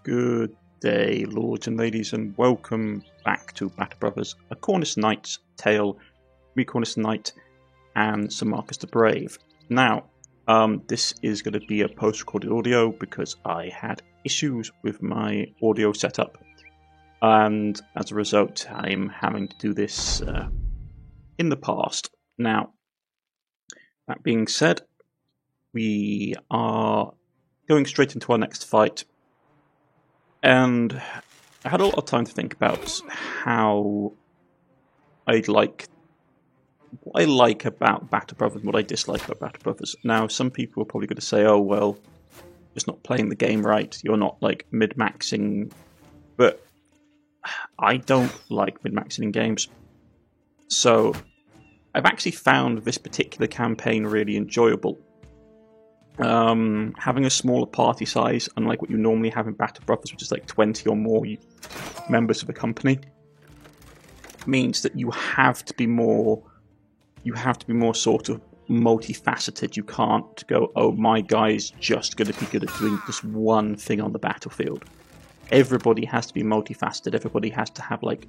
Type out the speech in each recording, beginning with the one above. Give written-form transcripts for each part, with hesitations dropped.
Good day, lords and ladies, and welcome back to Battle Brothers, a Cornus Knight's tale, me Cornus Knight, and Sir Marcus the Brave. Now, this is going to be a post-recorded audio because I had issues with my audio setup, and as a result, I'm having to do this in the past. Now, that being said, we are going straight into our next fight. And I had a lot of time to think about how what I like about Battle Brothers and what I dislike about Battle Brothers. Now, some people are probably going to say, oh, well, you're just not playing the game right, you're not, mid-maxing, but I don't like mid-maxing in games. So, I've actually found this particular campaign really enjoyable. Having a smaller party size, unlike what you normally have in Battle Brothers, which is like 20 or more members of a company, means that you have to be more sort of multifaceted. You can't go, oh, my guy's just going to be good at doing this one thing on the battlefield. Everybody has to be multifaceted. Everybody has to have like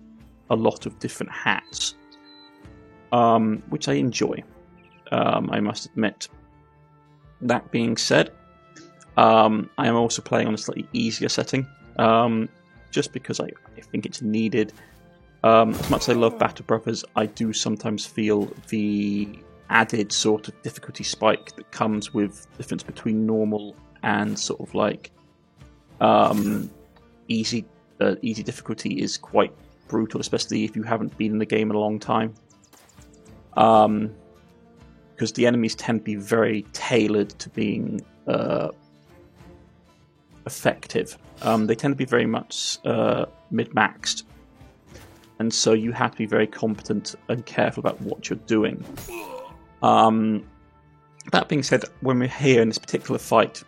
a lot of different hats, which I enjoy. I must admit. That being said, I am also playing on a slightly easier setting, just because I think it's needed. As much as I love Battle Brothers, I do sometimes feel the added sort of difficulty spike that comes with the difference between normal and sort of like easy difficulty is quite brutal, especially if you haven't been in the game in a long time. Because the enemies tend to be very tailored to being effective. They tend to be very much mid-maxed, and so you have to be very competent and careful about what you're doing. That being said, when we're here in this particular fight,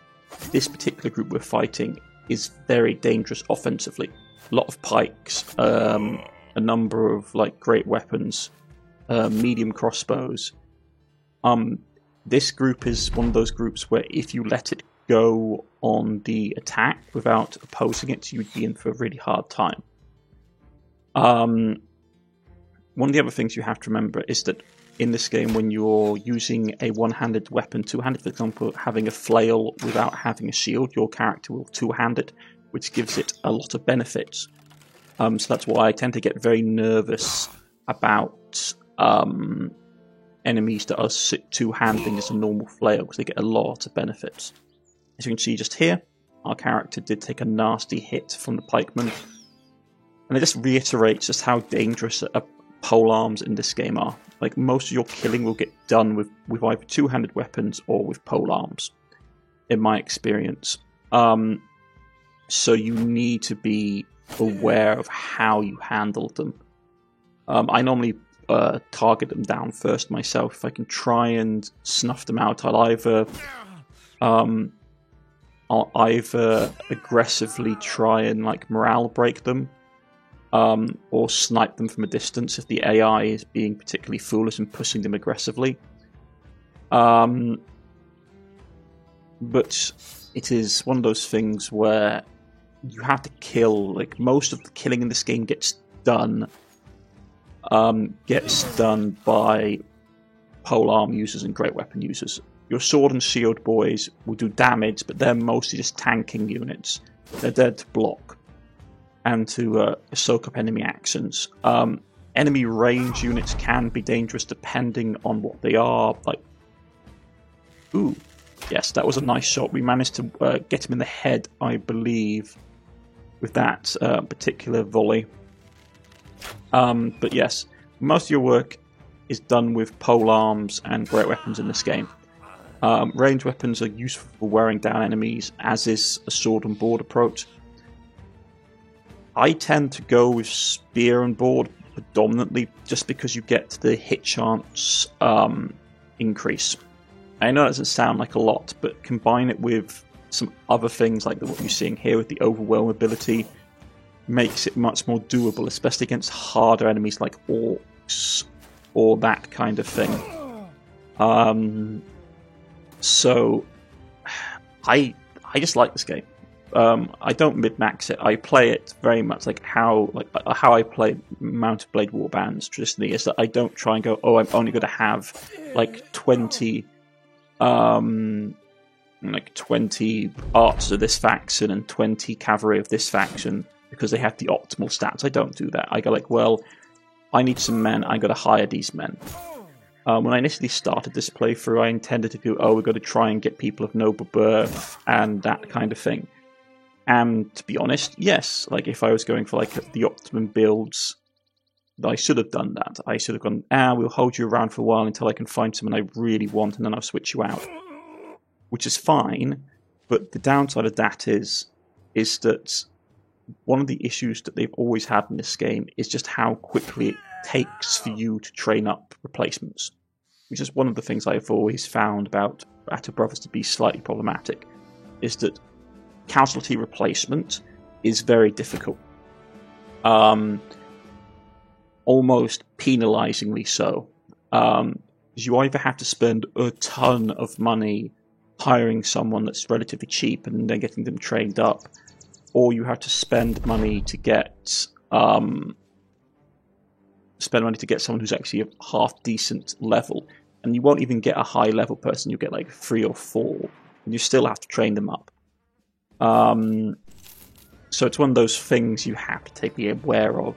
this particular group we're fighting is very dangerous offensively. A lot of pikes, a number of great weapons, medium crossbows. This group is one of those groups where if you let it go on the attack without opposing it, you'd be in for a really hard time. One of the other things you have to remember is that in this game, when you're using a one-handed weapon, two-handed, for example, having a flail without having a shield, your character will two-hand it, which gives it a lot of benefits. So that's why I tend to get very nervous about enemies that are two-handing as a normal flail, because they get a lot of benefits. As you can see just here, our character did take a nasty hit from the pikeman, and it just reiterates just how dangerous polearms in this game are. Like, most of your killing will get done with either two-handed weapons or with polearms, in my experience. So you need to be aware of how you handle them. I normally target them down first myself. If I can try and snuff them out, I'll either aggressively try and morale break them, or snipe them from a distance if the AI is being particularly foolish and pushing them aggressively. But it is one of those things where you have to kill. Most of the killing in this game gets done by polearm users and great weapon users. Your sword and shield boys will do damage, but they're mostly just tanking units. They're there to block and to soak up enemy actions. Enemy range units can be dangerous depending on what they are. Ooh, yes, that was a nice shot. We managed to get him in the head, I believe, with that particular volley. But yes, most of your work is done with polearms and great weapons in this game. Range weapons are useful for wearing down enemies, as is a sword and board approach. I tend to go with spear and board predominantly, just because you get the hit chance increase. I know it doesn't sound like a lot, but combine it with some other things like what you're seeing here with the overwhelm ability, makes it much more doable, especially against harder enemies like orcs or that kind of thing. So I just like this game. I don't mid-max it. I play it very much like how I play Mounted Blade Warbands traditionally. Is that I don't try and go, oh, I'm only going to have like 20 archers of this faction and 20 cavalry of this faction because they have the optimal stats. I don't do that. I go like, well, I need some men. I got to hire these men. When I initially started this playthrough, I intended to do, oh, we've got to try and get people of noble birth and that kind of thing. And to be honest, yes, like if I was going for like the optimum builds, I should have done that. I should have gone, we'll hold you around for a while until I can find someone I really want, and then I'll switch you out. Which is fine, but the downside of that is that one of the issues that they've always had in this game is just how quickly it takes for you to train up replacements, which is one of the things I've always found about Battle Brothers to be slightly problematic, is that casualty replacement is very difficult. Almost penalizingly so. You either have to spend a ton of money hiring someone that's relatively cheap and then getting them trained up, or you have to spend money to get someone who's actually a half decent level, and you won't even get a high level person. You'll get like 3 or 4, and you still have to train them up. So it's one of those things you have to be aware of.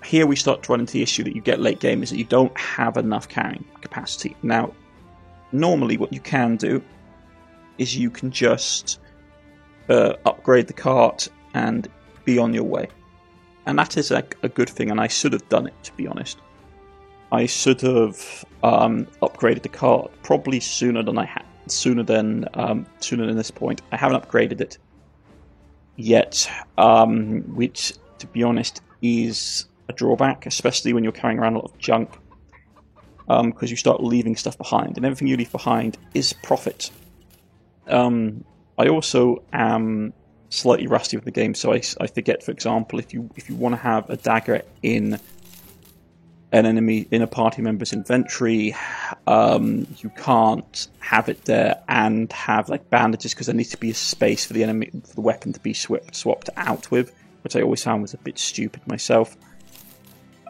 Here we start to run into the issue that you get late game is that you don't have enough carrying capacity. Now, normally what you can do is you can just upgrade the cart and be on your way. And that is a good thing, and I should have done it, to be honest. I should have upgraded the cart probably sooner than this point. I haven't upgraded it yet, which, to be honest, is a drawback, especially when you're carrying around a lot of junk, because you start leaving stuff behind, and everything you leave behind is profit. I also am slightly rusty with the game, so I forget, for example, if you want to have a dagger in an enemy, in a party member's inventory, you can't have it there and have like bandages, because there needs to be a space for the enemy, for the weapon to be swapped out with, which I always found was a bit stupid myself.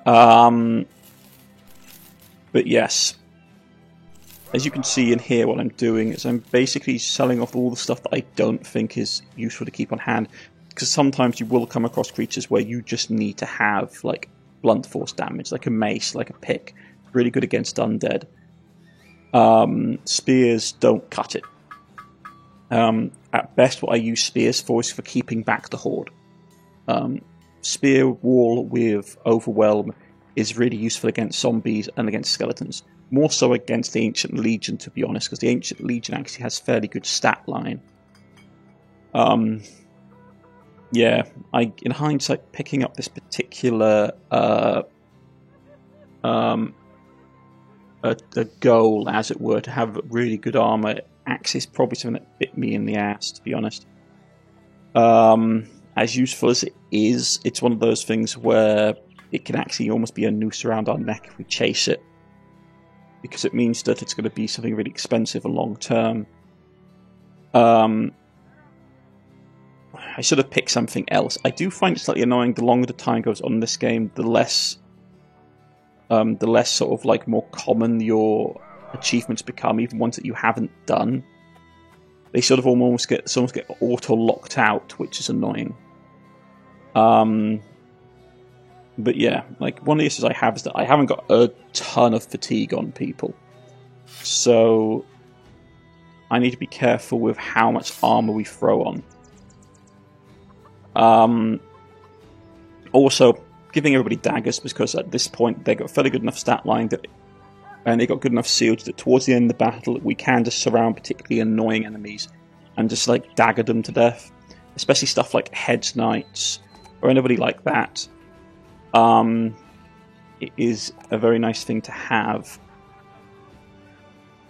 But yes, as you can see in here, what I'm doing is I'm basically selling off all the stuff that I don't think is useful to keep on hand, because sometimes you will come across creatures where you just need to have like blunt force damage, like a mace, like a pick, really good against undead. Spears don't cut it. At best, what I use spears for is for keeping back the horde. Spear wall with Overwhelm is really useful against zombies and against skeletons. More so against the Ancient Legion, to be honest, because the Ancient Legion actually has fairly good stat line. Yeah, in hindsight, picking up this particular a goal, as it were, to have really good armor, axe is probably something that bit me in the ass, to be honest. As useful as it is, it's one of those things where it can actually almost be a noose around our neck if we chase it, because it means that it's going to be something really expensive and long term. I should have picked something else. I do find it slightly annoying. The longer the time goes on in this game, the less sort of like more common your achievements become, even ones that you haven't done. They sort of almost get auto locked out, which is annoying. But yeah, like one of the issues I have is that I haven't got a ton of fatigue on people, so I need to be careful with how much armor we throw on. Also, giving everybody daggers, because at this point they got fairly good enough stat line and they got good enough shields that towards the end of the battle we can just surround particularly annoying enemies and just like dagger them to death, especially stuff like Hedge Knights or anybody like that. It is a very nice thing to have.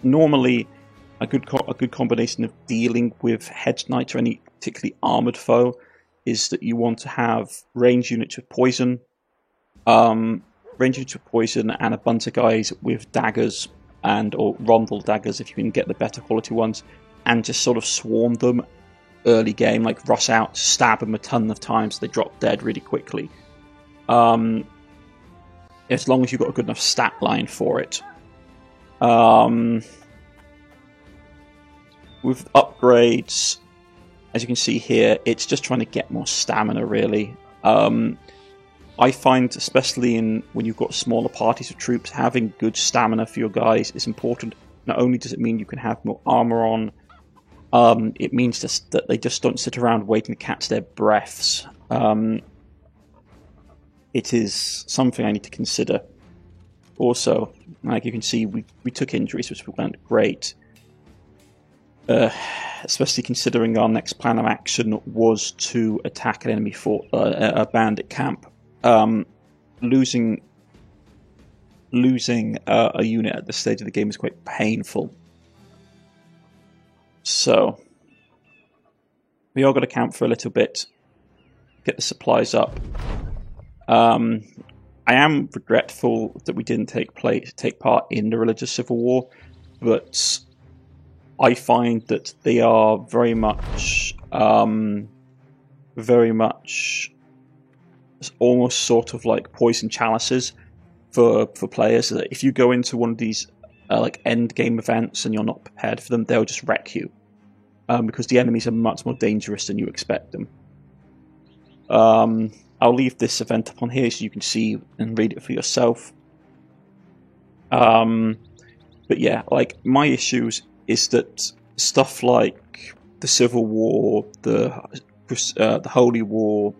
Normally, a good combination of dealing with Hedge Knights or any particularly armoured foe is that you want to have range units with poison, and a bunch of guys with daggers, or rondel daggers if you can get the better quality ones, and just sort of swarm them early game, like rush out, stab them a ton of times, they drop dead really quickly. As long as you've got a good enough stat line for it. With upgrades, as you can see here, it's just trying to get more stamina, really. I find, especially when you've got smaller parties of troops, having good stamina for your guys is important. Not only does it mean you can have more armor on, it means just that they just don't sit around waiting to catch their breaths. It is something I need to consider. Also, like you can see, we took injuries, which weren't great. Especially considering our next plan of action was to attack an enemy fort, a bandit camp. Losing a unit at this stage of the game is quite painful. So we are going to camp for a little bit, get the supplies up. I am regretful that we didn't take part in the religious civil war, but I find that they are very much almost sort of like poison chalices for players. If you go into one of these like end game events and you're not prepared for them, they'll just wreck you, because the enemies are much more dangerous than you expect them. I'll leave this event up on here so you can see and read it for yourself. But yeah, like my issues is that stuff like the Civil War, the Holy War,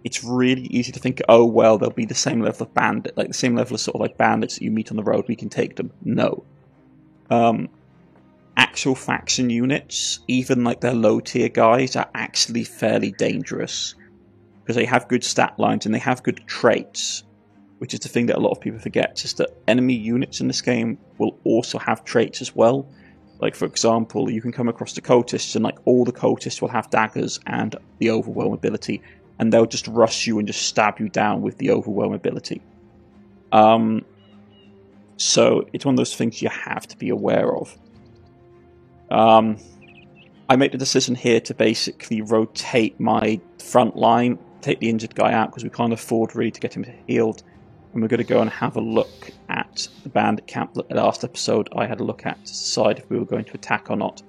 it's really easy to think, oh well, they'll be the same level of bandit, like the same level of sort of like bandits that you meet on the road. We can take them. No. Actual faction units, even like their low tier guys, are actually fairly dangerous because they have good stat lines and they have good traits, which is the thing that a lot of people forget, is that enemy units in this game will also have traits as well. Like, for example, you can come across the cultists, and like all the cultists will have daggers and the overwhelm ability, and they'll just rush you and just stab you down with the overwhelm ability. So it's one of those things you have to be aware of. I made the decision here to basically rotate my front line, take the injured guy out because we can't afford really to get him healed, and we're going to go and have a look at the bandit camp that last episode I had a look at to decide if we were going to attack or not.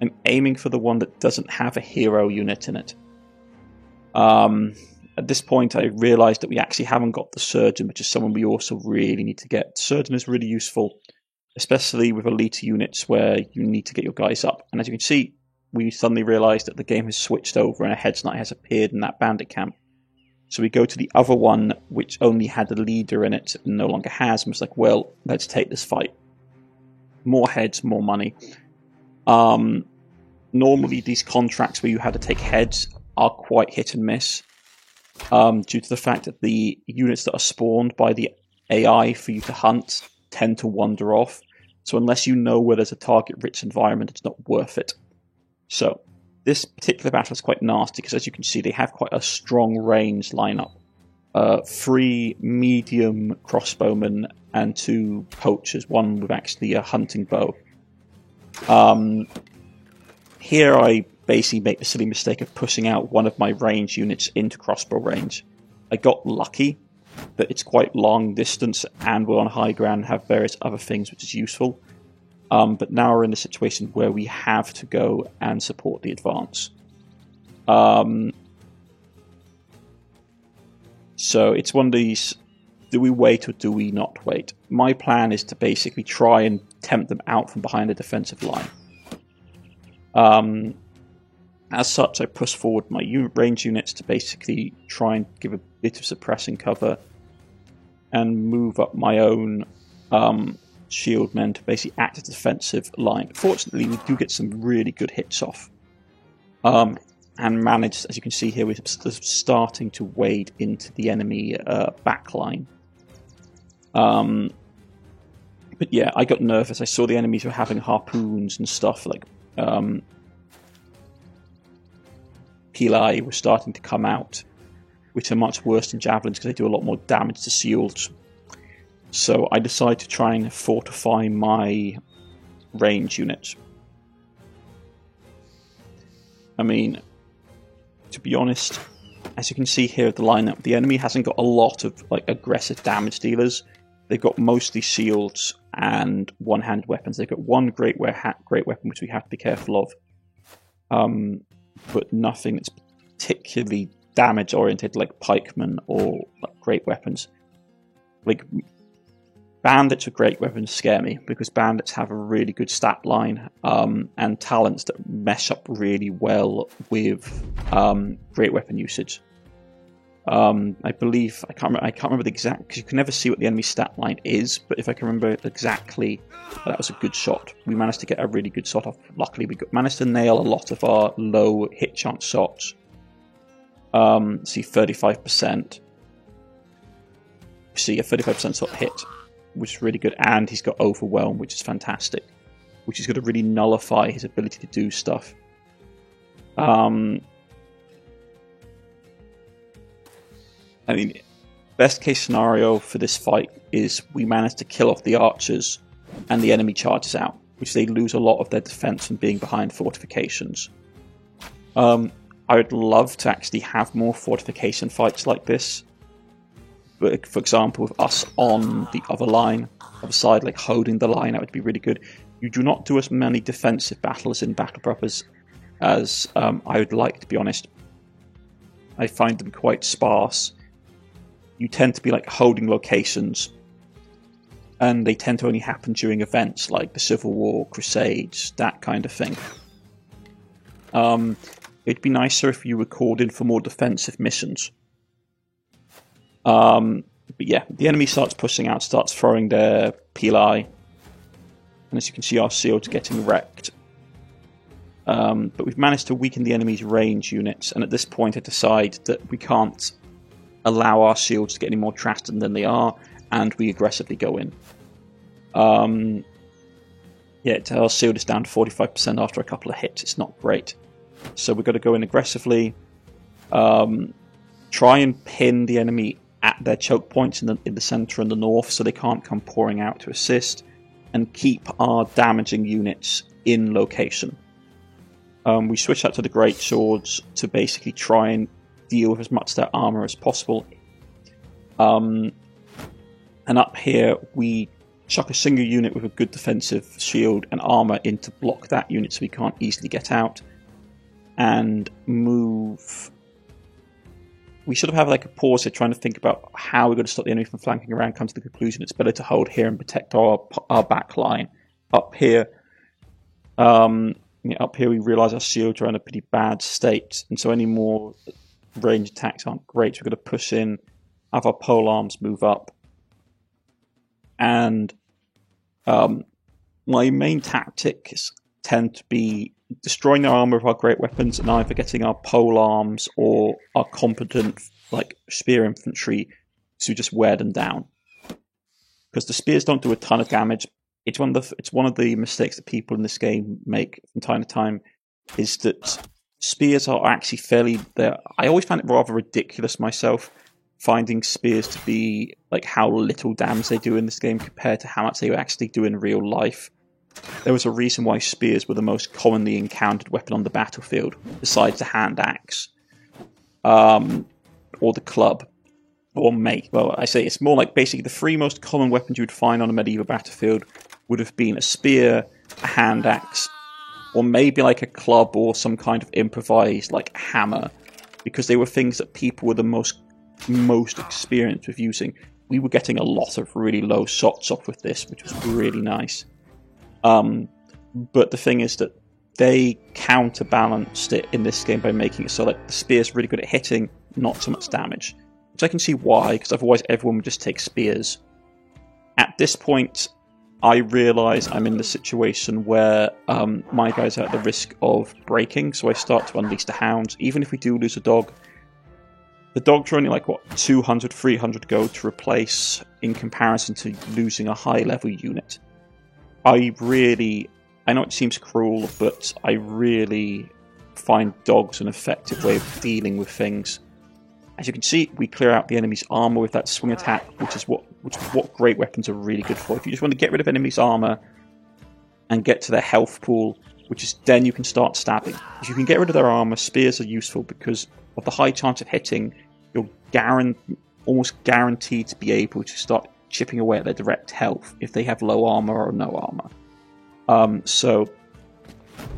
I'm aiming for the one that doesn't have a hero unit in it. At this point I realised that we actually haven't got the surgeon, which is someone we also really need to get. Surgeon is really useful, especially with elite units where you need to get your guys up. And as you can see, we suddenly realised that the game has switched over and a Heads Knight has appeared in that bandit camp. So we go to the other one, which only had a leader in it and no longer has, and was like, well, let's take this fight. More heads, more money. Normally these contracts where you had to take heads are quite hit and miss, due to the fact that the units that are spawned by the AI for you to hunt tend to wander off. So unless you know where there's a target-rich environment, it's not worth it. So this particular battle is quite nasty because, as you can see, they have quite a strong range lineup. 3 medium crossbowmen and 2 poachers, one with actually a hunting bow. Here I basically make the silly mistake of pushing out one of my range units into crossbow range. I got lucky, but it's quite long distance and we're on high ground and have various other things which is useful. But now we're in a situation where we have to go and support the advance. So it's one of these, do we wait or do we not wait? My plan is to basically try and tempt them out from behind the defensive line. As such, I push forward my range units to basically try and give a bit of suppressing cover and move up my own shield men to basically act as a defensive line. Fortunately, we do get some really good hits off. And managed, as you can see here, we're starting to wade into the enemy backline. But yeah, I got nervous. I saw the enemies were having harpoons and stuff, like Pili were starting to come out, which are much worse than javelins because they do a lot more damage to shields. So I decided to try and fortify my range units. I mean, to be honest, as you can see here at the lineup, the enemy hasn't got a lot of like aggressive damage dealers. They've got mostly shields and one-handed weapons. They've got one great weapon, which we have to be careful of, but nothing that's particularly damage-oriented, like pikemen or like great weapons. Like bandits with great weapons scare me because bandits have a really good stat line and talents that mesh up really well with great weapon usage. I believe I can't remember the exact, because you can never see what the enemy stat line is. But if I can remember exactly, that was a good shot. We managed to get a really good shot off. Luckily, we managed to nail a lot of our low hit chance shots. See 35%. See a 35% shot hit, which is really good, and he's got overwhelm, which is fantastic. Which is going to really nullify his ability to do stuff. I mean, best case scenario for this fight is we manage to kill off the archers and the enemy charges out, which they lose a lot of their defense from being behind fortifications. I would love to actually have more fortification fights like this. But for example, with us on the other line, other side, like holding the line, that would be really good. You do not do as many defensive battles in Battle Brothers as I would like, to be honest. I find them quite sparse. You tend to be like holding locations, and they tend to only happen during events like the Civil War, Crusades, that kind of thing. It'd be nicer if you recorded for more defensive missions. But yeah, the enemy starts pushing out, starts throwing their pili, and as you can see, our shields are getting wrecked. But we've managed to weaken the enemy's range units, and at this point I decide that we can't allow our shields to get any more trashed than they are, and we aggressively go in. Yeah, our shield is down to 45% after a couple of hits. It's not great. So we've got to go in aggressively, try and pin the enemy at their choke points in the centre and the north so they can't come pouring out to assist, and keep our damaging units in location. We switch out to the great swords to basically try and deal with as much of their armour as possible. And up here we chuck a single unit with a good defensive shield and armour in to block that unit so we can't easily get out. And move... We sort of have like a pause here trying to think about how we're going to stop the enemy from flanking around, come to the conclusion it's better to hold here and protect our back line. Up here, we realise our shields are in a pretty bad state, and so any more range attacks aren't great. So we're going to push in, have our pole arms move up, and my main tactics tend to be destroying the armour of our great weapons and either getting our pole arms or our competent like spear infantry to just wear them down. Because the spears don't do a ton of damage. It's one of the mistakes that people in this game make from time to time, is that spears are actually I always find it rather ridiculous myself, finding spears to be like how little damage they do in this game compared to how much they actually do in real life. There was a reason why spears were the most commonly encountered weapon on the battlefield, besides the hand axe, or the club, or mate. Well, I say it's more like basically the three most common weapons you would find on a medieval battlefield would have been a spear, a hand axe, or maybe like a club or some kind of improvised like hammer, because they were things that people were the most experienced with using. We were getting a lot of really low shots off with this, which was really nice. But the thing is that they counterbalanced it in this game by making it so that the spear's really good at hitting, not so much damage. Which I can see why, because otherwise everyone would just take spears. At this point, I realise I'm in the situation where my guys are at the risk of breaking, so I start to unleash the hounds. Even if we do lose a dog, the dogs are only like, 200, 300 gold to replace in comparison to losing a high-level unit. I know it seems cruel, but I really find dogs an effective way of dealing with things. As you can see, we clear out the enemy's armour with that swing attack, which is what which is what great weapons are really good for. If you just want to get rid of enemies' armor and get to their health pool, which is then you can start stabbing. If you can get rid of their armor, spears are useful because of the high chance of hitting. You're almost guaranteed to be able to start chipping away at their direct health if they have low armor or no armor. So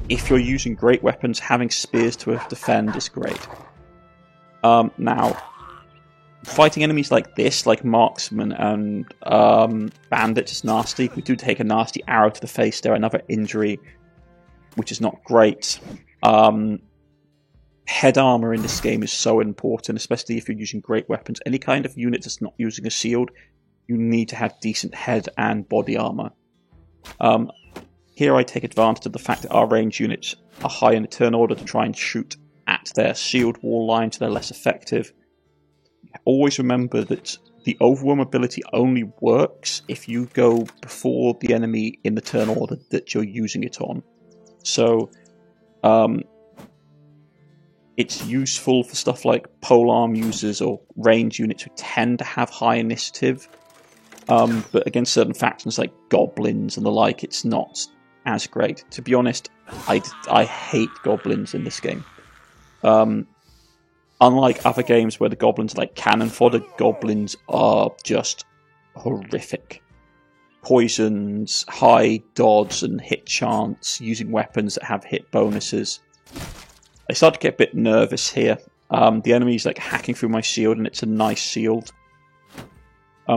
if you're using great weapons, having spears to defend is great. Now, fighting enemies like this, like marksmen and bandits, is nasty. We do take a nasty arrow to the face there, another injury, which is not great. Head armor in this game is so important, especially if you're using great weapons. Any kind of unit that's not using a shield, you need to have decent head and body armor. Here I take advantage of the fact that our range units are high in the turn order to try and shoot at their shield wall line so they're less effective. Always remember that the overwhelm ability only works if you go before the enemy in the turn order that you're using it on. So, it's useful for stuff like polearm users or range units who tend to have high initiative, but against certain factions like goblins and the like, it's not as great. To be honest, I hate goblins in this game. Unlike other games where the goblins are like cannon fodder, goblins are just horrific. Poisons, high dodge and hit chance, using weapons that have hit bonuses. I start to get a bit nervous here. The enemy's like hacking through my shield, and it's a nice shield.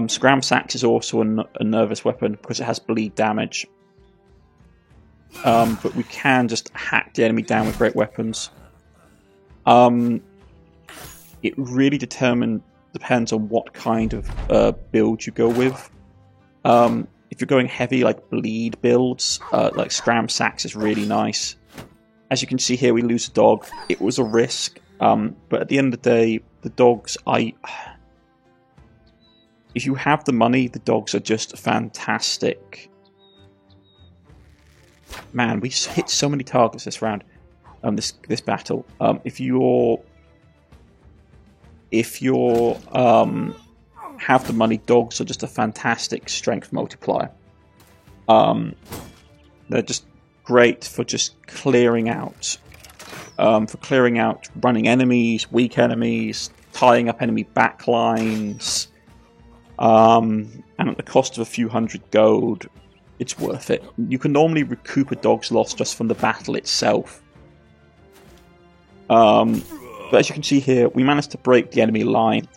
Scram Sacks is also a nervous weapon because it has bleed damage. But we can just hack the enemy down with great weapons. It really depends on what kind of build you go with. If you're going heavy, like bleed builds, like Scram Sacks is really nice. As you can see here, we lose a dog. It was a risk, but at the end of the day, the dogs, if you have the money, the dogs are just fantastic. Man, we hit so many targets this round, this battle. If you're have the money, dogs are just a fantastic strength multiplier. They're just great for just clearing out, running enemies, weak enemies, tying up enemy backlines, and at the cost of a few hundred gold, it's worth it. You can normally recoup a dog's loss just from the battle itself. But as you can see here, we managed to break the enemy line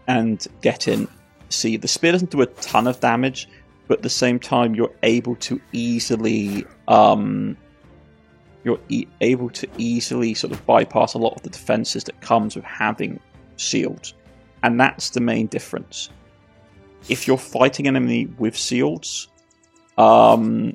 and get in. See, the spear doesn't do a ton of damage, but at the same time, you're able to easily sort of bypass a lot of the defenses that comes with having shields, and that's the main difference. If you're fighting an enemy with shields, I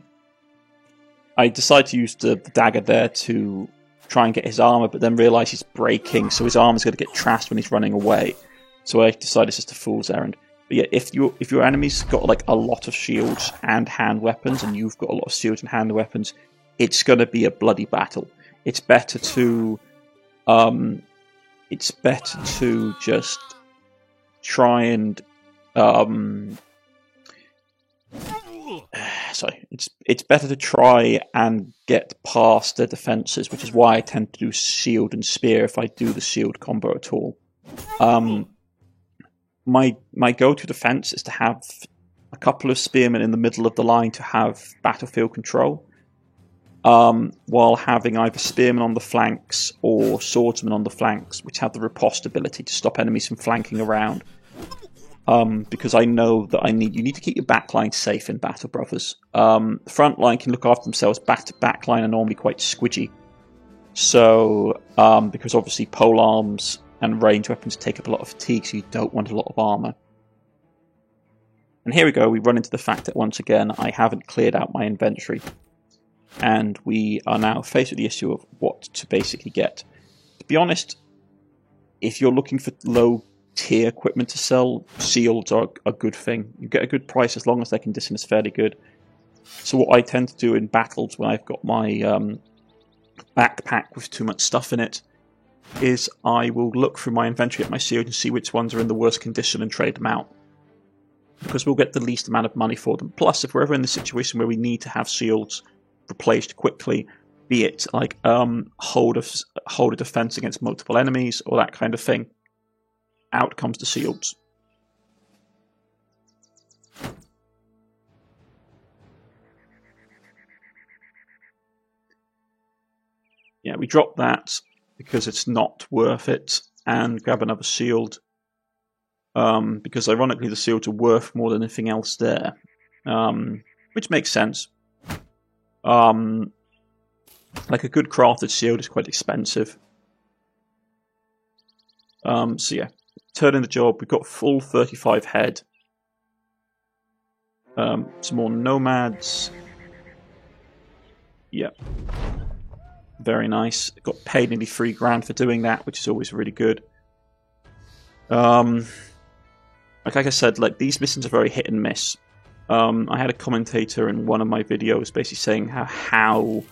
decided to use the dagger there to try and get his armor, but then realised he's breaking, so his armor's going to get trashed when he's running away. So I decided it's just a fool's errand. But yeah, if your enemy's got like a lot of shields and hand weapons, and you've got a lot of shields and hand weapons, it's going to be a bloody battle. It's better to just try and it's better to try and get past their defenses, which is why I tend to do shield and spear if I do the shield combo at all. My go-to defense is to have a couple of spearmen in the middle of the line to have battlefield control, while having either spearmen on the flanks or swordsmen on the flanks, which have the riposte ability to stop enemies from flanking around. Because I know that you need to keep your backline safe in Battle Brothers. The front line can look after themselves, backline are normally quite squidgy. So, because obviously polearms and range weapons take up a lot of fatigue, so you don't want a lot of armor. And here we go, we run into the fact that once again I haven't cleared out my inventory. And we are now faced with the issue of what to basically get. To be honest, if you're looking for low tier equipment to sell, shields are a good thing. You get a good price as long as their condition is fairly good. So what I tend to do in battles when I've got my backpack with too much stuff in it is I will look through my inventory at my shield and see which ones are in the worst condition and trade them out. because we'll get the least amount of money for them. Plus, if we're ever in the situation where we need to have shields replaced quickly, be it like hold a defense against multiple enemies or that kind of thing, out comes the shields. Yeah, we drop that because it's not worth it, and grab another shield. Because ironically the shields are worth more than anything else there. Which makes sense. Like a good crafted shield is quite expensive. So yeah, turn in the job. We've got full 35 head. Some more nomads. Yep. Very nice. Got paid nearly $3,000 for doing that, which is always really good. Like I said, like these missions are very hit and miss. I had a commentator in one of my videos basically saying how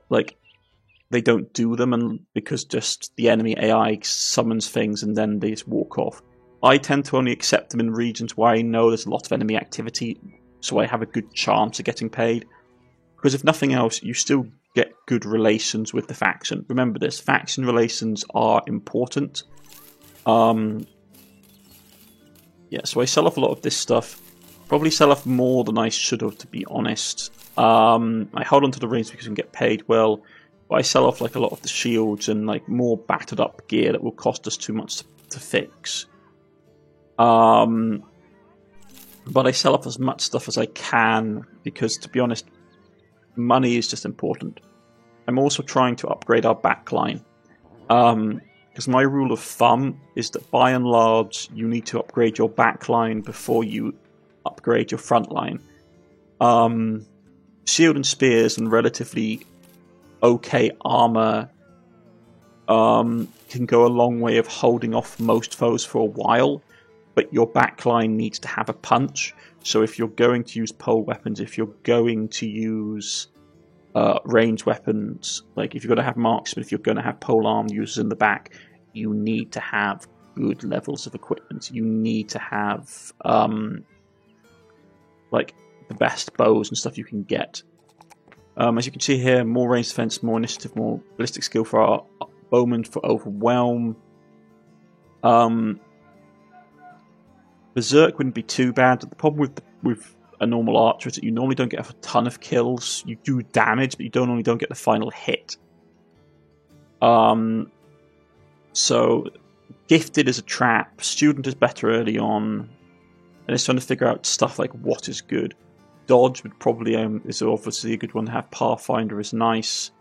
like they don't do them, and because just the enemy AI summons things and then they just walk off. I tend to only accept them in regions where I know there's a lot of enemy activity, so I have a good chance of getting paid. Because if nothing else, you still get good relations with the faction. Remember this, faction relations are important. Yeah, so I sell off a lot of this stuff. Probably sell off more than I should have, to be honest. I hold on to the rings because I can get paid well. But I sell off like a lot of the shields and like more battered up gear that will cost us too much to fix. But I sell off as much stuff as I can because, to be honest, money is just important. I'm also trying to upgrade our backline. Because my rule of thumb is that by and large, you need to upgrade your backline before you upgrade your frontline. Shield and spears and relatively okay armor can go a long way of holding off most foes for a while, but your backline needs to have a punch. So if you're going to use pole weapons, if you're going to use range weapons, like if you're going to have marksmen, if you're going to have polearm users in the back, you need to have good levels of equipment. You need to have like the best bows and stuff you can get. As you can see here, more range defense, more initiative, more ballistic skill for our bowmen for overwhelm. Berserk wouldn't be too bad. The problem with a normal archer is that you normally don't get a ton of kills. You do damage, but you don't get the final hit. So gifted is a trap. Student is better early on, and it's trying to figure out stuff like what is good. Dodge would probably is obviously a good one to have. Pathfinder is nice.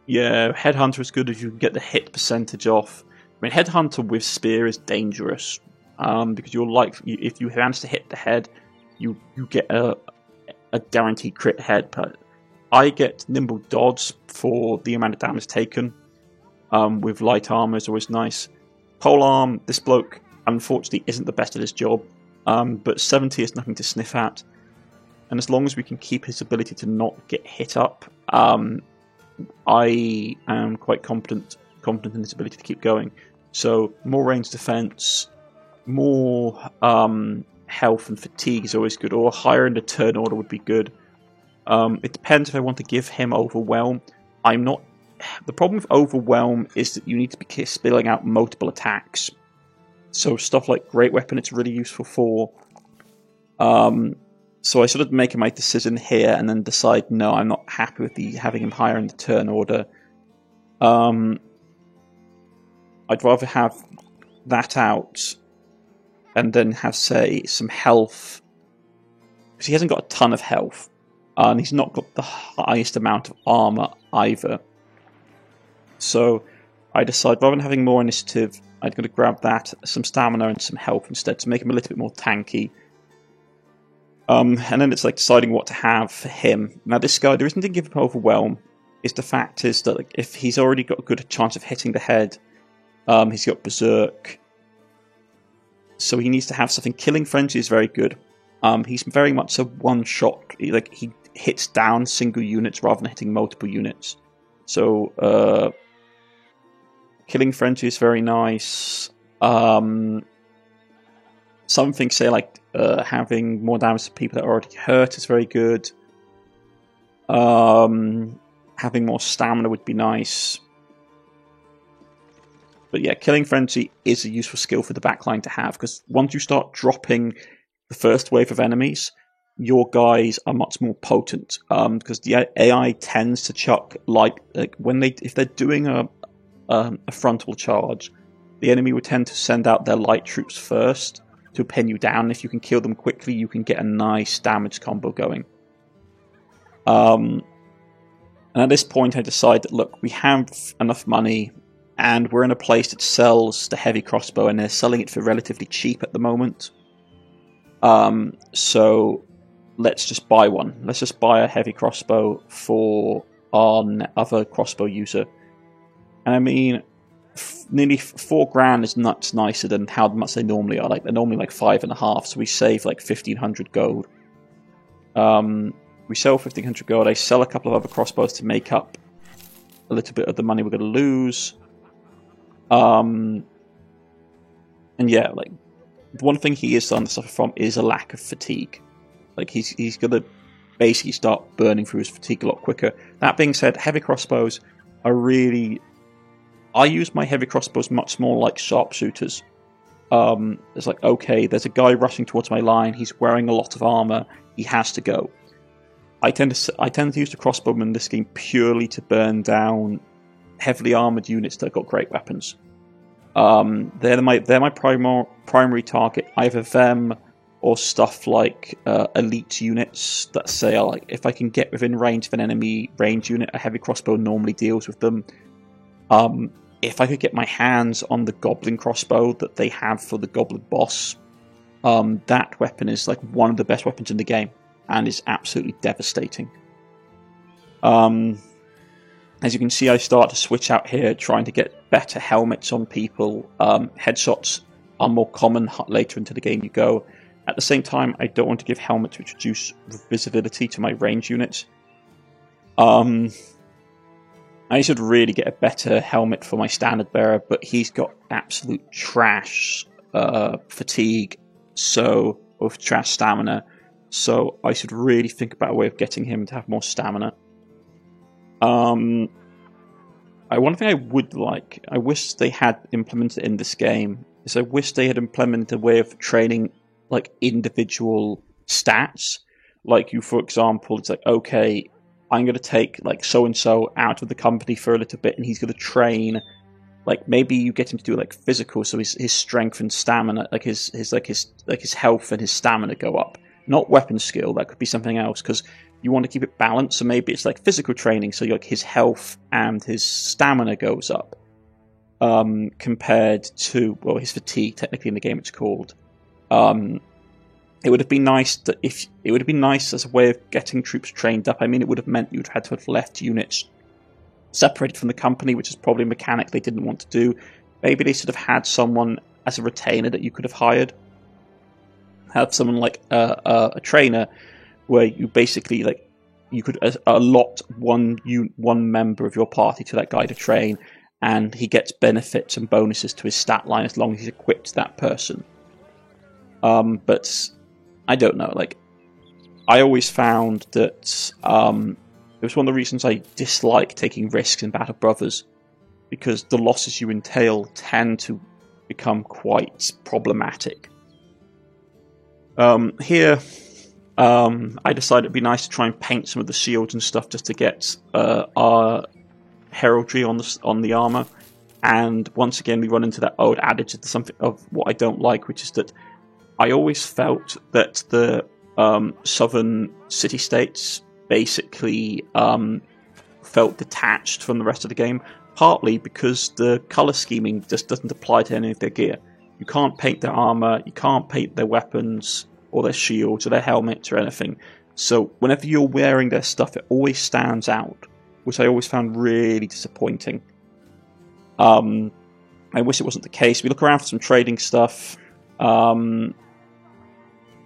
Yeah, Headhunter is good if you can get the hit percentage off. I mean, Headhunter with Spear is dangerous because you're like, if you manage to hit the head, you get a guaranteed crit head. But I get Nimble Dodge for the amount of damage taken. With light armor is always nice. Polearm, this bloke unfortunately isn't the best at his job, but 70 is nothing to sniff at. And as long as we can keep his ability to not get hit up, I am quite confident in his ability to keep going. So more range defense, more health and fatigue is always good, or higher in the turn order would be good. It depends if I want to give him overwhelm. I'm not. The problem with overwhelm is that you need to be spilling out multiple attacks. So stuff like great weapon, it's really useful for. So I sort of make my decision here and then decide, no, I'm not happy with having him higher in the turn order. I'd rather have that out and then have, say, some health. Because he hasn't got a ton of health. And he's not got the highest amount of armor either. So I decide, rather than having more initiative, I'm going to grab that, some stamina and some health instead to make him a little bit more tanky. And then it's like deciding what to have for him. Now this guy, there isn't to give him overwhelm. The fact is that if he's already got a good chance of hitting the head, he's got Berserk. So he needs to have something. Killing Frenzy is very good. He's very much a one-shot. He hits down single units rather than hitting multiple units. So Killing Frenzy is very nice. Some things say like having more damage to people that are already hurt is very good. Having more stamina would be nice. But yeah, Killing Frenzy is a useful skill for the backline to have, because once you start dropping the first wave of enemies, your guys are much more potent. Because the AI tends to chuck if they're doing a frontal charge, the enemy would tend to send out their light troops first to pin you down. If you can kill them quickly, you can get a nice damage combo going. And at this point, I decided, look, we have enough money, and we're in a place that sells the heavy crossbow, and they're selling it for relatively cheap at the moment. So let's just buy one. Let's just buy a heavy crossbow for our other crossbow user. And I mean, nearly $4,000 is much nicer than how much they normally are. Like, they're normally like 5.5, so we save like 1,500 gold. We sell 1,500 gold. I sell a couple of other crossbows to make up a little bit of the money we're going to lose. And yeah, like, the one thing he is starting to suffer from is a lack of fatigue. Like, he's going to basically start burning through his fatigue a lot quicker. That being said, heavy crossbows are really... I use my heavy crossbows much more like sharpshooters. It's like, okay, there's a guy rushing towards my line, he's wearing a lot of armor, he has to go. I tend to use the crossbow in this game purely to burn down heavily armored units that have got great weapons. They're my primary target. Either them or stuff like elite units that say, like, if I can get within range of an enemy range unit, a heavy crossbow normally deals with them. If I could get my hands on the goblin crossbow that they have for the goblin boss, that weapon is like one of the best weapons in the game and is absolutely devastating. As you can see, I start to switch out here, trying to get better helmets on people. Headshots are more common later into the game you go. At the same time, I don't want to give helmets which reduce visibility to my range units. I should really get a better helmet for my standard bearer, but he's got absolute trash fatigue, or trash stamina, so I should really think about a way of getting him to have more stamina. One thing I would like, I wish they had implemented in this game, is I wish they had implemented a way of training like individual stats. Like, you, for example, it's like, okay, I'm going to take like so-and-so out of the company for a little bit, and he's going to train, like, maybe you get him to do like physical, so his strength and stamina, like his health and his stamina go up. Not weapon skill, that could be something else, because you want to keep it balanced, so maybe it's like physical training, so like his health and his stamina goes up, compared to, well, his fatigue, technically in the game it's called. It would have been nice as a way of getting troops trained up. I mean, it would have meant you'd had to have left units separated from the company, which is probably a mechanic they didn't want to do. Maybe they should have had someone as a retainer that you could have hired. Have someone like a trainer, where you basically, like, you could allot one member of your party to that guy to train, and he gets benefits and bonuses to his stat line as long as he's equipped to that person. But I don't know, like, I always found that it was one of the reasons I dislike taking risks in Battle Brothers, because the losses you entail tend to become quite problematic. Here, I decided it'd be nice to try and paint some of the shields and stuff just to get our heraldry on the armor. And once again, we run into that old adage of something of what I don't like, which is that I always felt that the southern city-states basically felt detached from the rest of the game, partly because the colour scheming just doesn't apply to any of their gear. You can't paint their armour, you can't paint their weapons, or their shields, or their helmets, or anything. So whenever you're wearing their stuff, it always stands out, which I always found really disappointing. I wish it wasn't the case. We look around for some trading stuff,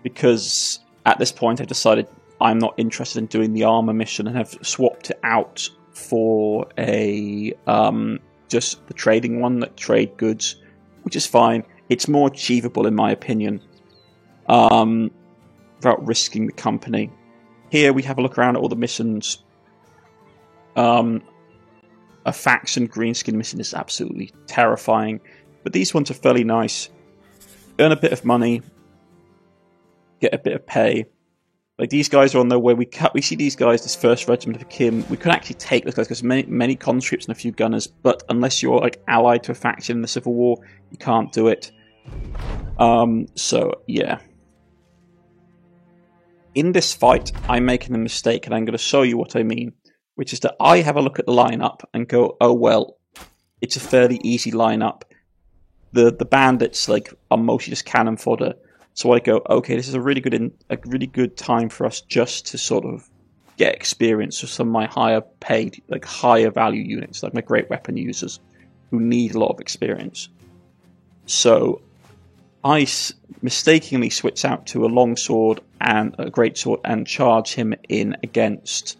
because at this point I've decided I'm not interested in doing the armor mission, and have swapped it out for a just the trading one that trade goods, which is fine. It's more achievable in my opinion, without risking the company. Here we have a look around at all the missions. A faction greenskin mission is absolutely terrifying, but these ones are fairly nice. Earn a bit of money, get a bit of pay. Like these guys are on their way. We see these guys, this first regiment of Kim. We could actually take those guys because many conscripts and a few gunners, but unless you're like allied to a faction in the Civil War, you can't do it. So yeah. In this fight, I'm making a mistake, and I'm going to show you what I mean, which is that I have a look at the lineup and go, oh well, it's a fairly easy lineup. The bandits like are mostly just cannon fodder. So I go, okay, this is a really good time for us just to sort of get experience with some of my higher paid, like higher value units, like my great weapon users, who need a lot of experience. So I mistakenly switch out to a longsword and a greatsword and charge him in against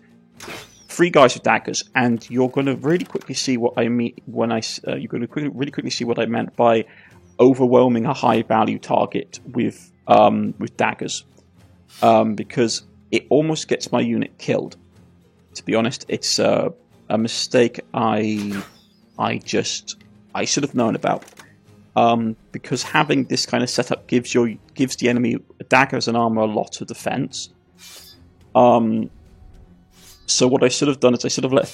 3 guys with daggers, and you're going to really quickly see what I mean when you're going to really quickly see what I meant by overwhelming a high value target with daggers, because it almost gets my unit killed. To be honest, it's a mistake I should have known about, because having this kind of setup gives the enemy daggers and armor a lot of defense. So what I should have done is I should have let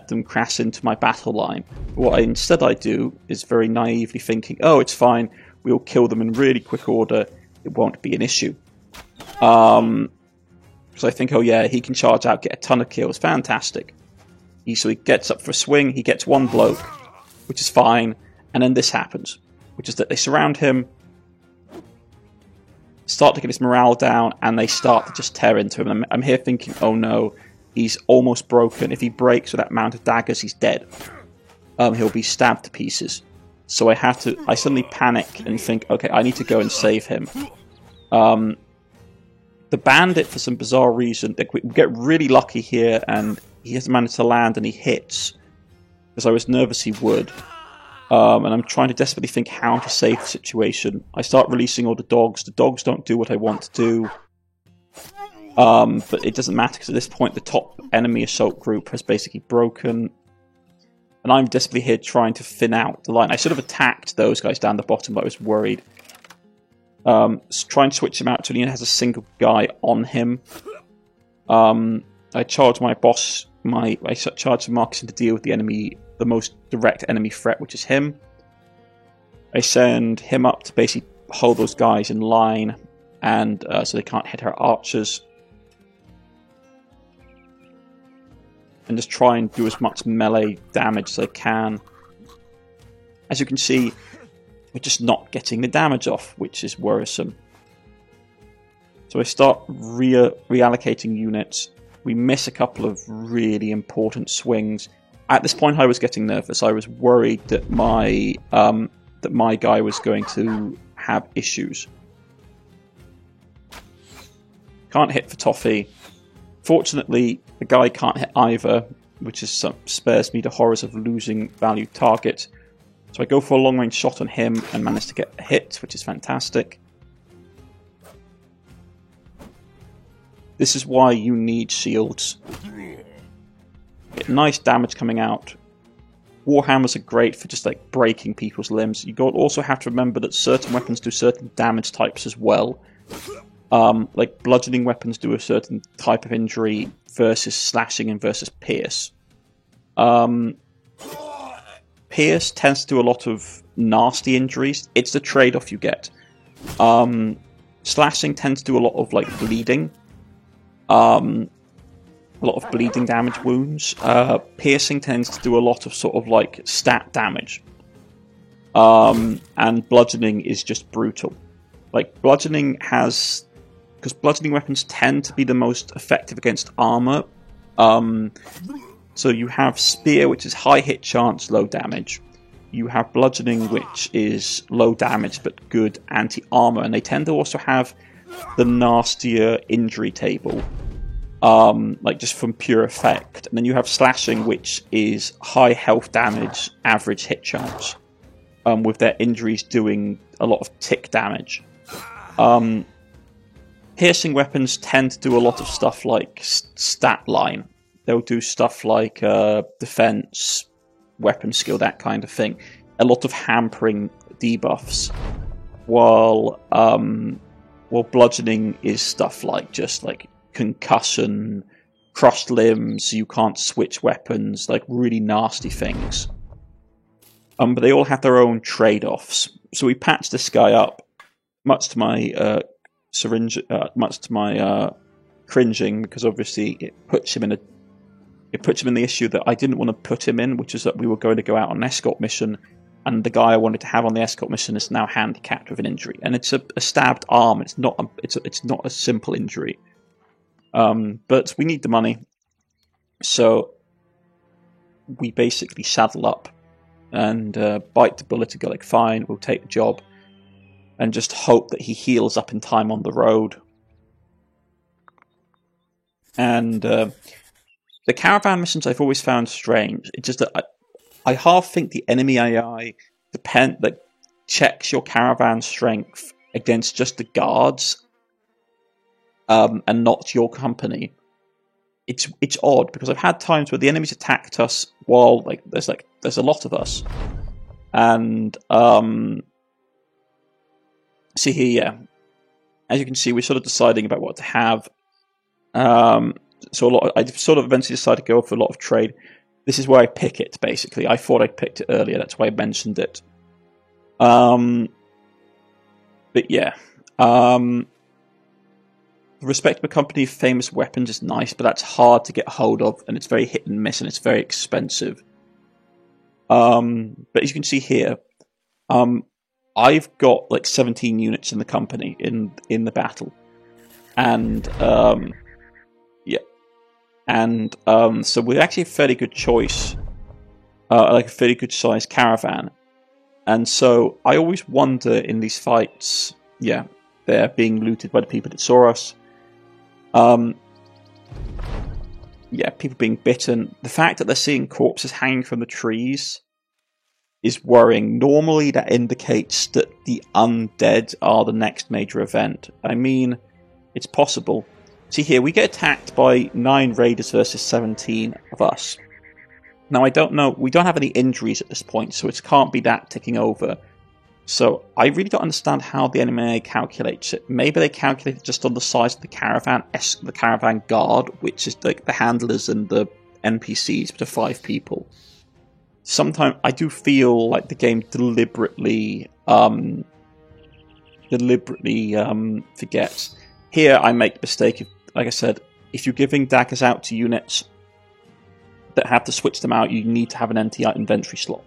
them crash into my battle line. What instead I do is very naively thinking, oh, it's fine, we'll kill them in really quick order, it won't be an issue. So I think, oh yeah, he can charge out, get a ton of kills, fantastic. So he gets up for a swing, he gets 1 bloke, which is fine, and then this happens, which is that they surround him, start to get his morale down, and they start to just tear into him. I'm here thinking, oh no, he's almost broken. If he breaks with that amount of daggers, he's dead. He'll be stabbed to pieces. So I suddenly panic and think, okay, I need to go and save him. The bandit, for some bizarre reason, we get really lucky here, and he has managed to land and he hits, because I was nervous he would. And I'm trying to desperately think how to save the situation. I start releasing all the dogs. The dogs don't do what I want to do. But it doesn't matter, because at this point the top enemy assault group has basically broken. And I'm desperately here trying to thin out the line. I should have attacked those guys down the bottom, but I was worried. Try and switch him out till he has a single guy on him. I charge my boss, I charge Marcus to deal with the enemy, the most direct enemy threat, which is him. I send him up to basically hold those guys in line, and so they can't hit our archers. And just try and do as much melee damage as I can. As you can see, we're just not getting the damage off, which is worrisome. So I start reallocating units. We miss a couple of really important swings. At this point, I was getting nervous. I was worried that my guy was going to have issues. Can't hit for Toffee. Fortunately, the guy can't hit either, which spares me the horrors of losing valued target. So I go for a long-range shot on him and manage to get a hit, which is fantastic. This is why you need shields. Get nice damage coming out. Warhammers are great for just like breaking people's limbs. You also have to remember that certain weapons do certain damage types as well. Like bludgeoning weapons do a certain type of injury versus slashing and versus pierce. Pierce tends to do a lot of nasty injuries. It's the trade-off you get. Slashing tends to do a lot of like bleeding. A lot of bleeding damage wounds. Piercing tends to do a lot of sort of like stat damage. And bludgeoning is just brutal. Like bludgeoning has... because bludgeoning weapons tend to be the most effective against armor. So you have spear, which is high hit chance, low damage. You have bludgeoning, which is low damage but good anti-armor. And they tend to also have the nastier injury table. like just from pure effect. And then you have slashing, which is high health damage, average hit chance, with their injuries doing a lot of tick damage. Piercing weapons tend to do a lot of stuff like stat line. They'll do stuff like defense, weapon skill, that kind of thing. A lot of hampering debuffs, while bludgeoning is stuff like just like concussion, crushed limbs, you can't switch weapons, like really nasty things. But they all have their own trade-offs. So we patched this guy up, much to my cringing, because obviously it puts him in the issue that I didn't want to put him in, which is that we were going to go out on an escort mission, and the guy I wanted to have on the escort mission is now handicapped with an injury, and it's a stabbed arm. It's not a simple injury. But we need the money, so we basically saddle up and bite the bullet and go like, fine, we'll take the job, and just hope that he heals up in time on the road. And the caravan missions I've always found strange. It's just that I half think the enemy AI that checks your caravan strength against just the guards, and not your company. It's odd, because I've had times where the enemies attacked us while there's a lot of us, and see here, yeah. As you can see, we're sort of deciding about what to have. So I sort of eventually decided to go for a lot of trade. This is where I pick it, basically. I thought I'd picked it earlier, that's why I mentioned it. But yeah. The respectable company of famous weapons is nice, but that's hard to get hold of, and it's very hit and miss, and it's very expensive. But as you can see here, I've got like 17 units in the company in the battle, and yeah, and so we're actually a fairly good choice, like a fairly good sized caravan, and so I always wonder in these fights, yeah, they're being looted by the people that saw us. Yeah, people being bitten. The fact that they're seeing corpses hanging from the trees is worrying. Normally that indicates that the undead are the next major event. I mean, it's possible. See here, we get attacked by 9 raiders versus 17 of us. Now I don't know, we don't have any injuries at this point, so it can't be that ticking over. So I really don't understand how the enemy calculates it. Maybe they calculate it just on the size of the caravan guard, which is like the handlers and the NPCs, but to 5 people. Sometimes I do feel like the game deliberately forgets. Here I make the mistake of, like I said, if you're giving daggers out to units that have to switch them out, you need to have an NTI inventory slot.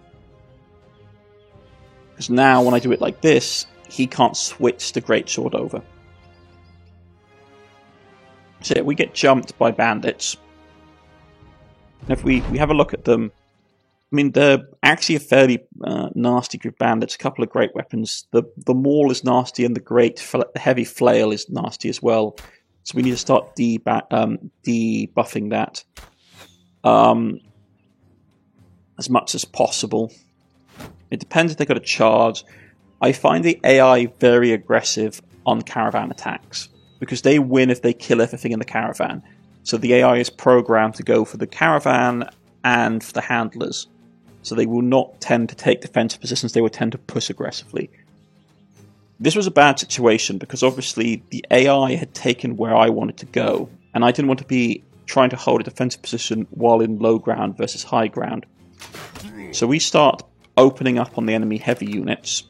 Because now, when I do it like this, he can't switch the greatsword over. So yeah, we get jumped by bandits. And if we have a look at them, I mean, they're actually a fairly nasty group of bandits. A couple of great weapons. The maul is nasty, and the heavy flail is nasty as well. So we need to start debuffing that as much as possible. It depends if they've got a charge. I find the AI very aggressive on caravan attacks, because they win if they kill everything in the caravan. So the AI is programmed to go for the caravan and for the handlers. So they will not tend to take defensive positions, they will tend to push aggressively. This was a bad situation, because obviously the AI had taken where I wanted to go, and I didn't want to be trying to hold a defensive position while in low ground versus high ground. So we start opening up on the enemy heavy units,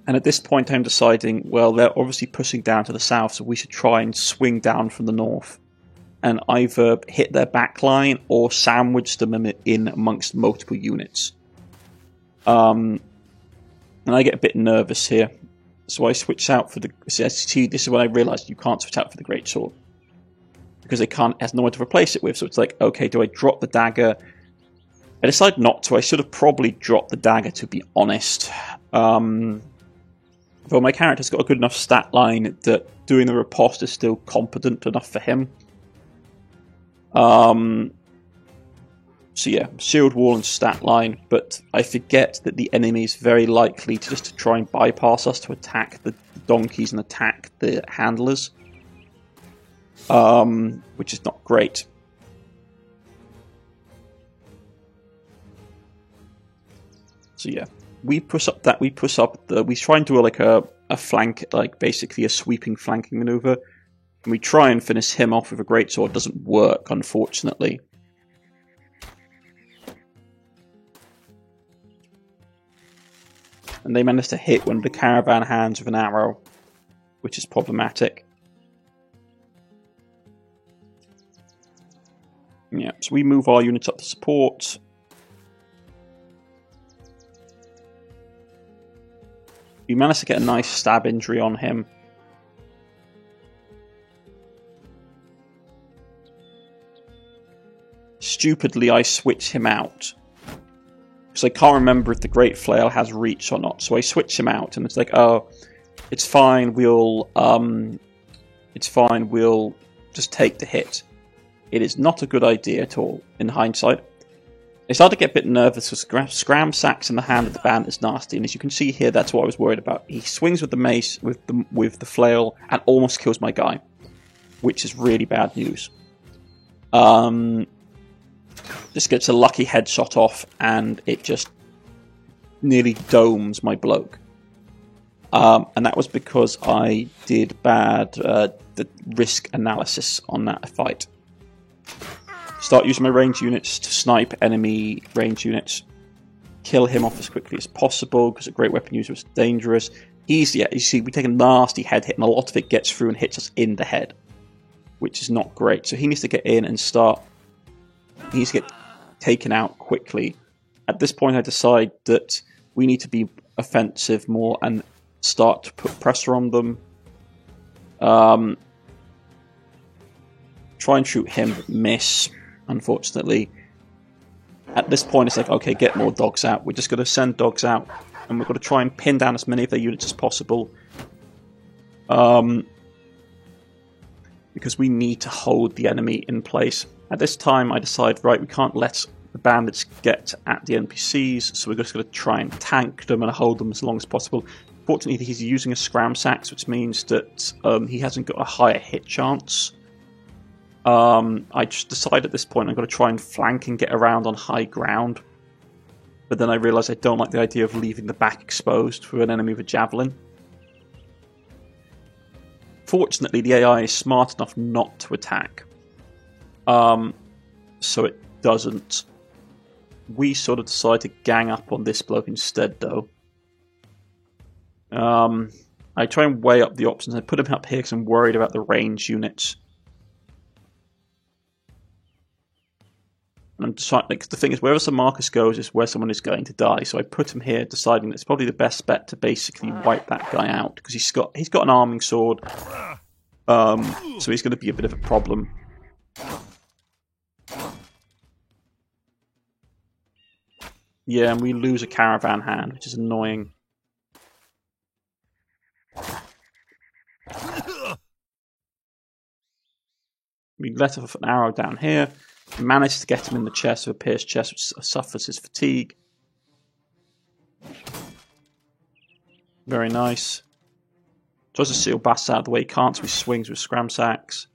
and at this point I'm deciding, well, they're obviously pushing down to the south, so we should try and swing down from the north and either hit their backline or sandwich them in amongst multiple units. And I get a bit nervous here, so I switch out for the... See, this is when I realised you can't switch out for the greatsword, because it has no one to replace it with. So it's like, okay, do I drop the dagger? I decide not to. I should have probably dropped the dagger, to be honest. Though my character's got a good enough stat line that doing the riposte is still competent enough for him. So yeah, sealed wall and stat line, but I forget that the enemy is very likely to just try and bypass us to attack the donkeys and attack the handlers, which is not great. So yeah, we try and do like a flank, like basically a sweeping flanking maneuver, and we try and finish him off with a greatsword. It doesn't work, unfortunately. And they managed to hit one of the caravan hands with an arrow, which is problematic. Yeah, so we move our units up to support. We managed to get a nice stab injury on him. Stupidly, I switch him out. Because I can't remember if the Great Flail has reach or not. So I switch him out, and it's like, oh, it's fine, we'll just take the hit. It is not a good idea at all, in hindsight. I started to get a bit nervous because Scram Sacks in the hand of the bandit is nasty, and as you can see here, that's what I was worried about. He swings with the mace, with the flail, and almost kills my guy, which is really bad news. Just gets a lucky headshot off, and it just nearly domes my bloke. And that was because I did bad the risk analysis on that fight. Start using my range units to snipe enemy range units. Kill him off as quickly as possible, because a great weapon user is dangerous. You see, we take a nasty head hit, and a lot of it gets through and hits us in the head, which is not great. So he needs to get in and start. He needs to get taken out quickly. At this point, I decide that we need to be offensive more and start to put pressure on them. Try and shoot him, but miss, unfortunately. At this point, it's like, okay, get more dogs out. We're just going to send dogs out, and we've got to try and pin down as many of their units as possible. Because we need to hold the enemy in place. At this time, I decide, right, we can't let the bandits get at the NPCs, so we're just going to try and tank them and hold them as long as possible. Fortunately, he's using a Scram Sacks, which means that he hasn't got a higher hit chance. I just decide at this point I'm going to try and flank and get around on high ground. But then I realise I don't like the idea of leaving the back exposed for an enemy with a javelin. Fortunately, the AI is smart enough not to attack. So it doesn't. We sort of decide to gang up on this bloke instead, though. I try and weigh up the options. I put him up here because I'm worried about the range units. And I'm deciding, like, the thing is, wherever Sir Marcus goes is where someone is going to die. So I put him here, deciding that it's probably the best bet to basically wipe that guy out, because he's got an arming sword. So he's going to be a bit of a problem. Yeah, and we lose a caravan hand, which is annoying. We let off an arrow down here. Managed to get him in the chest with a pierced chest, which suffers his fatigue. Very nice. Tries to seal Bass out of the way. Can't, so he swings with Scram Sacks.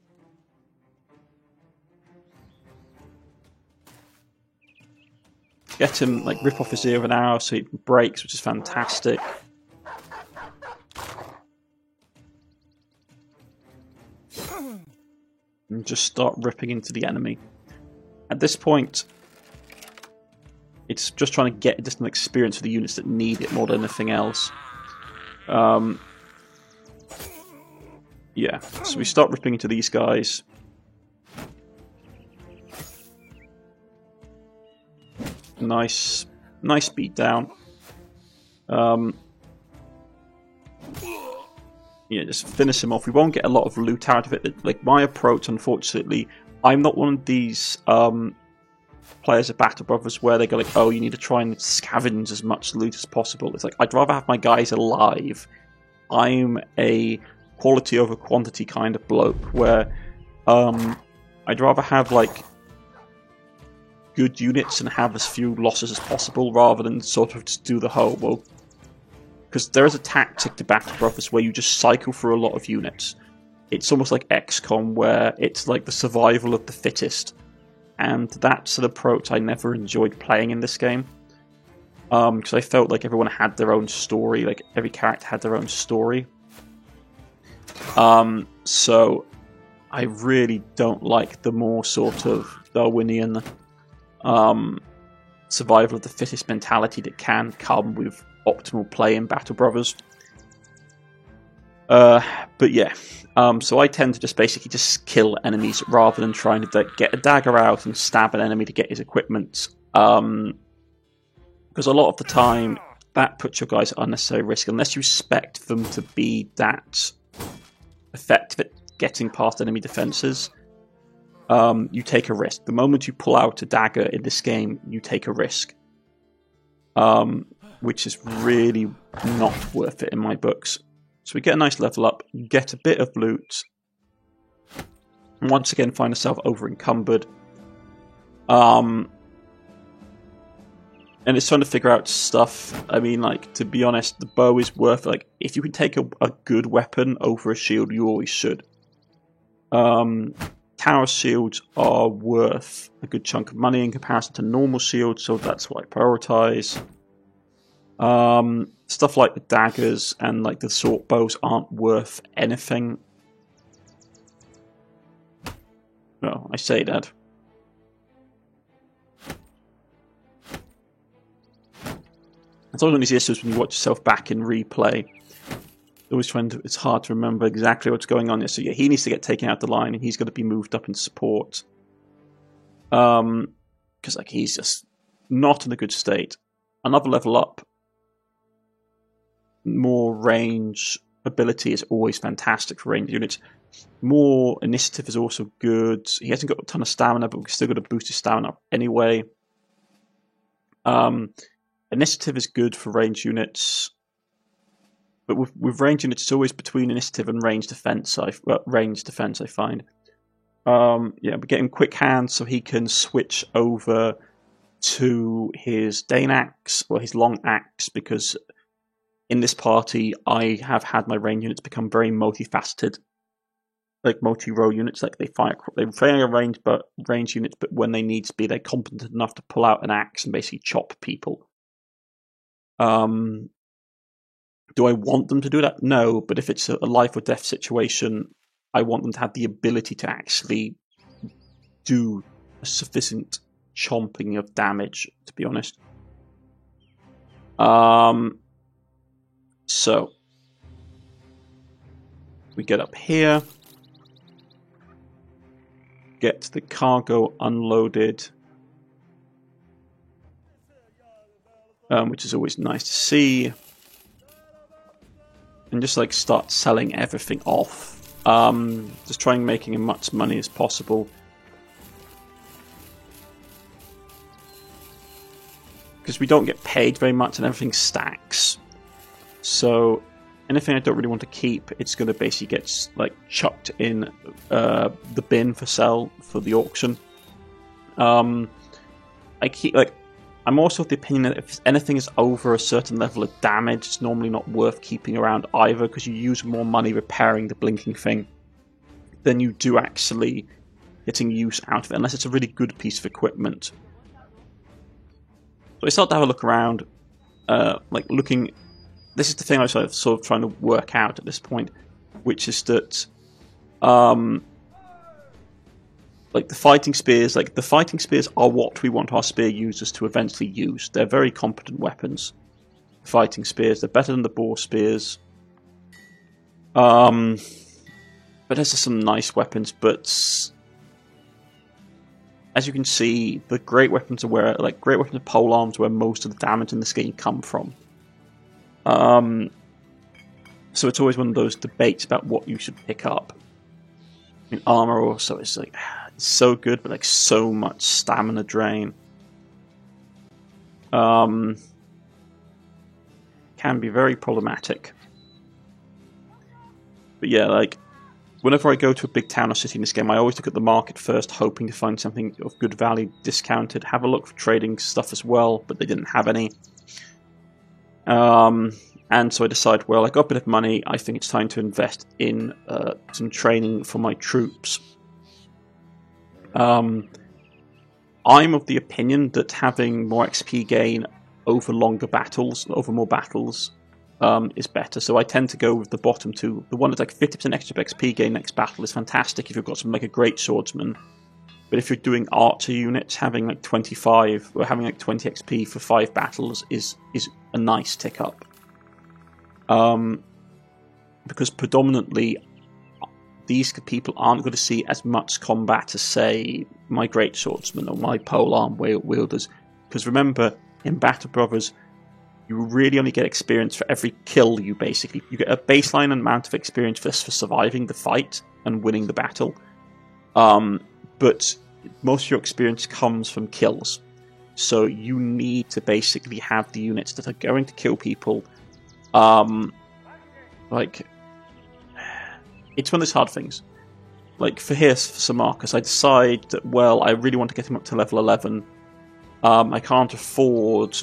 Get him, like, rip off his ear with an arrow so he breaks, which is fantastic. And just start ripping into the enemy. At this point, it's just trying to get additional experience for the units that need it more than anything else. Yeah, so we start ripping into these guys. Nice beat down. Yeah, just finish him off. We won't get a lot of loot out of it. Like, my approach, unfortunately, I'm not one of these players of Battle Brothers where they go like, oh, you need to try and scavenge as much loot as possible. It's like, I'd rather have my guys alive. I'm a quality over quantity kind of bloke where I'd rather have, like, good units and have as few losses as possible, rather than sort of just do the whole, well, because there is a tactic to Battle Brothers where you just cycle through a lot of units. It's almost like XCOM, where it's like the survival of the fittest, and that's an approach I never enjoyed playing in this game, because I felt like everyone had their own story, like every character had their own story. So I really don't like the more sort of Darwinian survival of the fittest mentality that can come with optimal play in Battle Brothers. But yeah, so I tend to just basically just kill enemies rather than trying to get a dagger out and stab an enemy to get his equipment. Because a lot of the time, that puts your guys at unnecessary risk, unless you expect them to be that effective at getting past enemy defenses. You take a risk. The moment you pull out a dagger in this game, you take a risk. Which is really not worth it in my books. So we get a nice level up, you get a bit of loot, and once again find yourself over encumbered. And it's trying to figure out stuff. I mean, like, to be honest, the bow is worth, like, if you can take a good weapon over a shield, you always should. Tower shields are worth a good chunk of money in comparison to normal shields, so that's what I prioritize. Stuff like the daggers and like the sword bows aren't worth anything. Well, I say that. It's always one of these issues when you watch yourself back in replay. It's hard to remember exactly what's going on there. So yeah, he needs to get taken out the line, and he's got to be moved up in support. Because like he's just not in a good state. Another level up. More range ability is always fantastic for range units. More initiative is also good. He hasn't got a ton of stamina, but we've still got to boost his stamina anyway. Initiative is good for range units, but with range units, it's always between initiative and range defense. I find. Yeah, we get him quick hands so he can switch over to his Dane axe or his long axe, because in this party, I have had my range units become very multifaceted, like multi-row units. Like they fire range units, but when they need to be, they're competent enough to pull out an axe and basically chop people. Do I want them to do that? No, but if it's a life or death situation, I want them to have the ability to actually do a sufficient chomping of damage, to be honest. So, we get up here, get the cargo unloaded, which is always nice to see, and just like start selling everything off, just trying making as much money as possible. Because we don't get paid very much and everything stacks. So anything I don't really want to keep, it's going to basically get like chucked in the bin for sale for the auction. I'm also of the opinion that if anything is over a certain level of damage, it's normally not worth keeping around either, because you use more money repairing the blinking thing than you do actually getting use out of it, unless it's a really good piece of equipment. So I start to have a look around, looking. This is the thing I was sort of trying to work out at this point, which is that, like the fighting spears are what we want our spear users to eventually use. They're very competent weapons. Fighting spears, they're better than the boar spears. But there's some nice weapons, but as you can see, the great weapons and polearms where most of the damage in this game come from. So it's always one of those debates about what you should pick up. I mean, armor also is like it's so good, but like so much stamina drain. Can be very problematic. But yeah, like whenever I go to a big town or city in this game, I always look at the market first, hoping to find something of good value discounted. Have a look for trading stuff as well, but they didn't have any. And so I decide, well, I got a bit of money, I think it's time to invest in some training for my troops. I'm of the opinion that having more XP gain over longer battles, over more battles, is better. So I tend to go with the bottom two. The one that's like 50% extra XP gain next battle is fantastic if you've got something like a great swordsman. But if you're doing archer units, having like 25 or having like 20 XP for 5 battles is a nice tick up. Because predominantly these people aren't going to see as much combat as, say, my great swordsman or my polearm wielders. Because remember, in Battle Brothers, you really only get experience for every kill you get a baseline amount of experience for surviving the fight and winning the battle. But most of your experience comes from kills. So you need to basically have the units that are going to kill people. Like, it's one of those hard things. Like, for Sir Marcus, I decide that, well, I really want to get him up to level 11. I can't afford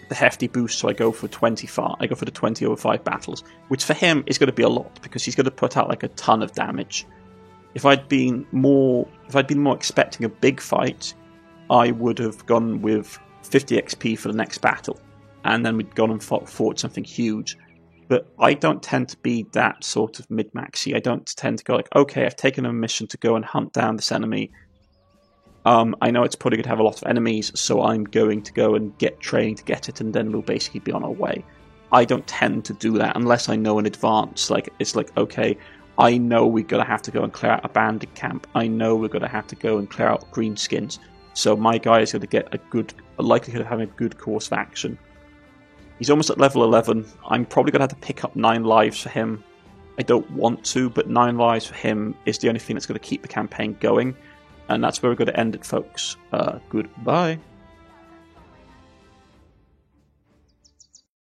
the hefty boost, so I go for 25. I go for the 20 over 5 battles, which for him is going to be a lot because he's going to put out like a ton of damage. If I'd been more expecting a big fight, I would have gone with 50 XP for the next battle, and then we'd gone and fought something huge. But I don't tend to be that sort of mid-maxy. I don't tend to go like, okay, I've taken a mission to go and hunt down this enemy. I know it's probably going to have a lot of enemies, so I'm going to go and get training to get it, and then we'll basically be on our way. I don't tend to do that unless I know in advance. Like, it's like, okay, I know we're going to have to go and clear out a bandit camp. I know we're going to have to go and clear out greenskins. So my guy is going to get a likelihood of having a good course of action. He's almost at level 11. I'm probably going to have to pick up 9 lives for him. I don't want to, but 9 lives for him is the only thing that's going to keep the campaign going. And that's where we're going to end it, folks. Goodbye.